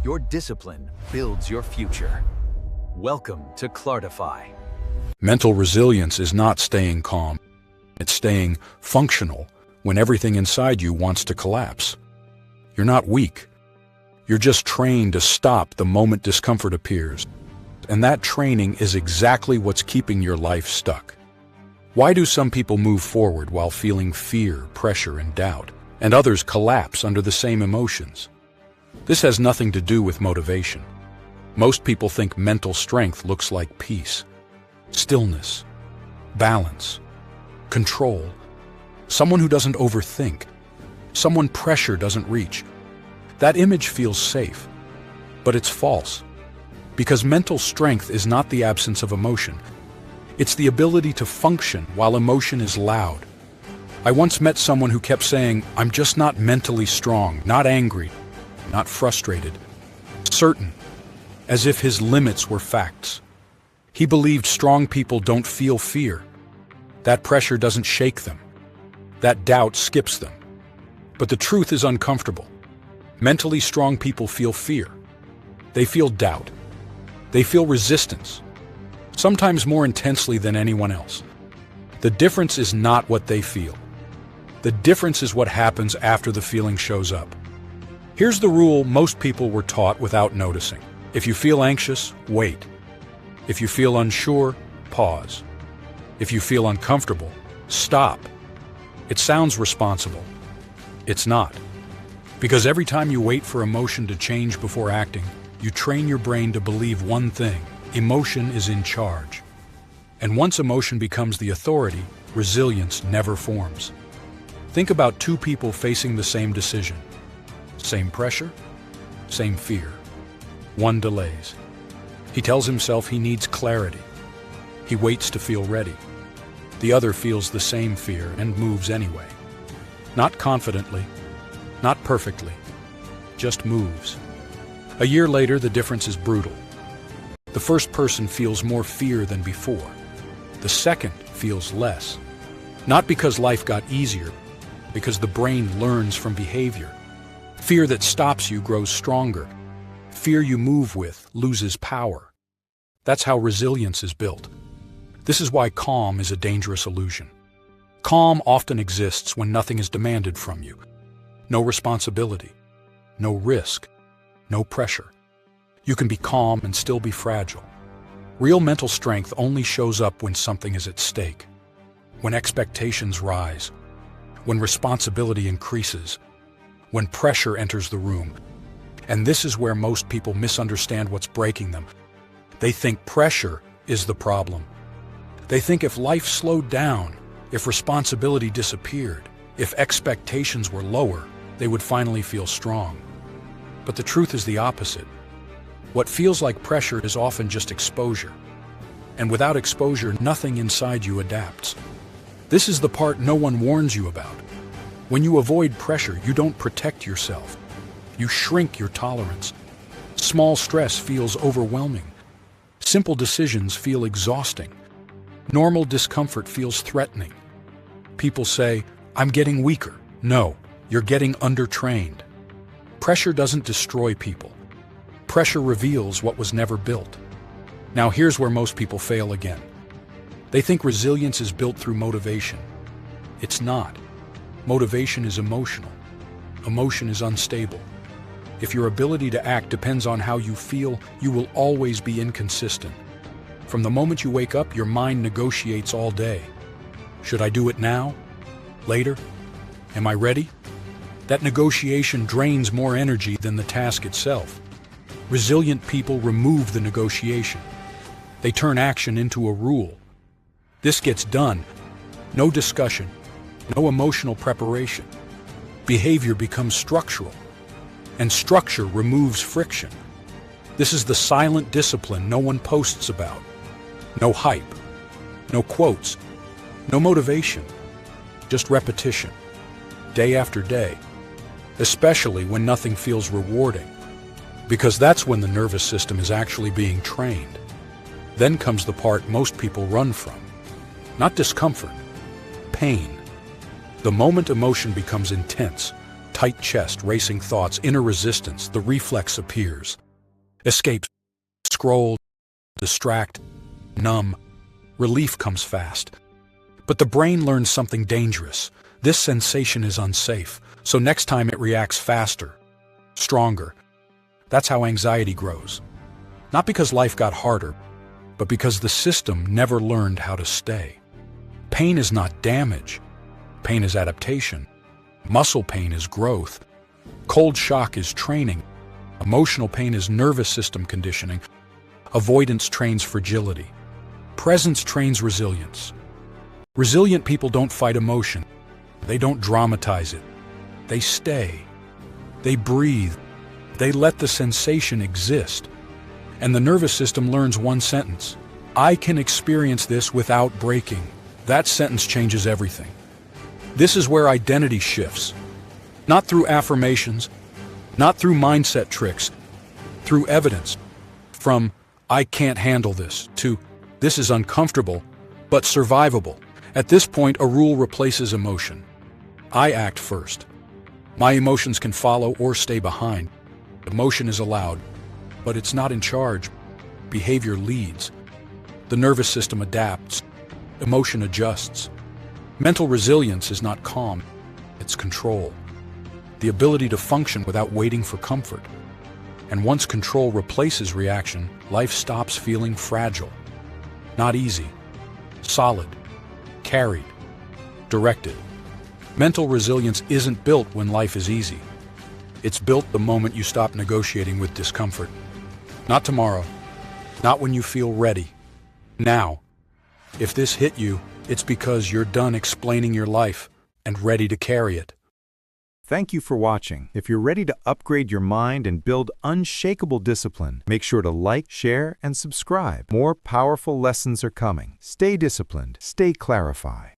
Your discipline builds your future. Welcome to Clartify. Mental resilience is not staying calm. It's staying functional when everything inside you wants to collapse. You're not weak. You're just trained to stop the moment discomfort appears. And that training is exactly what's keeping your life stuck. Why do some people move forward while feeling fear, pressure, and doubt, and others collapse under the same emotions? This has nothing to do with motivation. Most people think mental strength looks like peace, stillness, balance, control, someone who doesn't overthink, someone pressure doesn't reach. That image feels safe, but it's false. Because mental strength is not the absence of emotion. It's the ability to function while emotion is loud. I once met someone who kept saying, "I'm just not mentally strong, not angry, not frustrated, certain," as if his limits were facts. He believed strong people don't feel fear. That pressure doesn't shake them. That doubt skips them. But the truth is uncomfortable. Mentally strong people feel fear. They feel doubt. They feel resistance, sometimes more intensely than anyone else. The difference is not what they feel. The difference is what happens after the feeling shows up. Here's the rule most people were taught without noticing. If you feel anxious, wait. If you feel unsure, pause. If you feel uncomfortable, stop. It sounds responsible. It's not. Because every time you wait for emotion to change before acting, you train your brain to believe one thing: emotion is in charge. And once emotion becomes the authority, resilience never forms. Think about two people facing the same decision. Same pressure, same fear. One delays. He tells himself he needs clarity. He waits to feel ready. The other feels the same fear and moves anyway. Not confidently, not perfectly, just moves. A year later, the difference is brutal. The first person feels more fear than before. The second feels less. Not because life got easier, because the brain learns from behavior. Fear that stops you grows stronger. Fear you move with loses power. That's how resilience is built. This is why calm is a dangerous illusion. Calm often exists when nothing is demanded from you. No responsibility, no risk, no pressure. You can be calm and still be fragile. Real mental strength only shows up when something is at stake, when expectations rise, when responsibility increases, when pressure enters the room. And this is where most people misunderstand what's breaking them. They think pressure is the problem. They think if life slowed down, if responsibility disappeared, if expectations were lower, they would finally feel strong. But the truth is the opposite. What feels like pressure is often just exposure. And without exposure, nothing inside you adapts. This is the part no one warns you about. When you avoid pressure, you don't protect yourself. You shrink your tolerance. Small stress feels overwhelming. Simple decisions feel exhausting. Normal discomfort feels threatening. People say, "I'm getting weaker." No, you're getting undertrained. Pressure doesn't destroy people. Pressure reveals what was never built. Now here's where most people fail again. They think resilience is built through motivation. It's not. Motivation is emotional. Emotion is unstable. If your ability to act depends on how you feel, you will always be inconsistent. From the moment you wake up, your mind negotiates all day. Should I do it now? Later? Am I ready? That negotiation drains more energy than the task itself. Resilient people remove the negotiation. They turn action into a rule. This gets done. No discussion, no emotional preparation. Behavior becomes structural, and structure removes friction. This is the silent discipline no one posts about. No hype, no quotes, no motivation, just repetition, day after day. Especially when nothing feels rewarding, because that's when the nervous system is actually being trained. Then comes the part most people run from. Not discomfort, pain. The moment emotion becomes intense, Tight chest, racing thoughts, inner resistance, the reflex appears. Escape, scroll, distract, numb. Relief comes fast. But the brain learns something dangerous. This sensation is unsafe, so next time it reacts faster, stronger. That's how anxiety grows. Not because life got harder, but because the system never learned how to stay. Pain is not damage. Pain is adaptation. Muscle pain is growth. Cold shock is training. Emotional pain is nervous system conditioning. Avoidance trains fragility. Presence trains resilience. Resilient people don't fight emotion. They don't dramatize it. They stay. They breathe. They let the sensation exist. And the nervous system learns one sentence: I can experience this without breaking. That sentence changes everything. This is where identity shifts. Not through affirmations, not through mindset tricks, through evidence. From I can't handle this to this is uncomfortable, but survivable. At this point, a rule replaces emotion. I act first. My emotions can follow or stay behind. Emotion is allowed, but it's not in charge. Behavior leads. The nervous system adapts. Emotion adjusts. Mental resilience is not calm, it's control. The ability to function without waiting for comfort. And once control replaces reaction, life stops feeling fragile. Not easy. Solid. Carried. Directed. Mental resilience isn't built when life is easy. It's built the moment you stop negotiating with discomfort. Not tomorrow. Not when you feel ready. Now. If this hit you, it's because you're done explaining your life and ready to carry it. Thank you for watching. If you're ready to upgrade your mind and build unshakable discipline, make sure to like, share, and subscribe. More powerful lessons are coming. Stay disciplined. Stay clarified.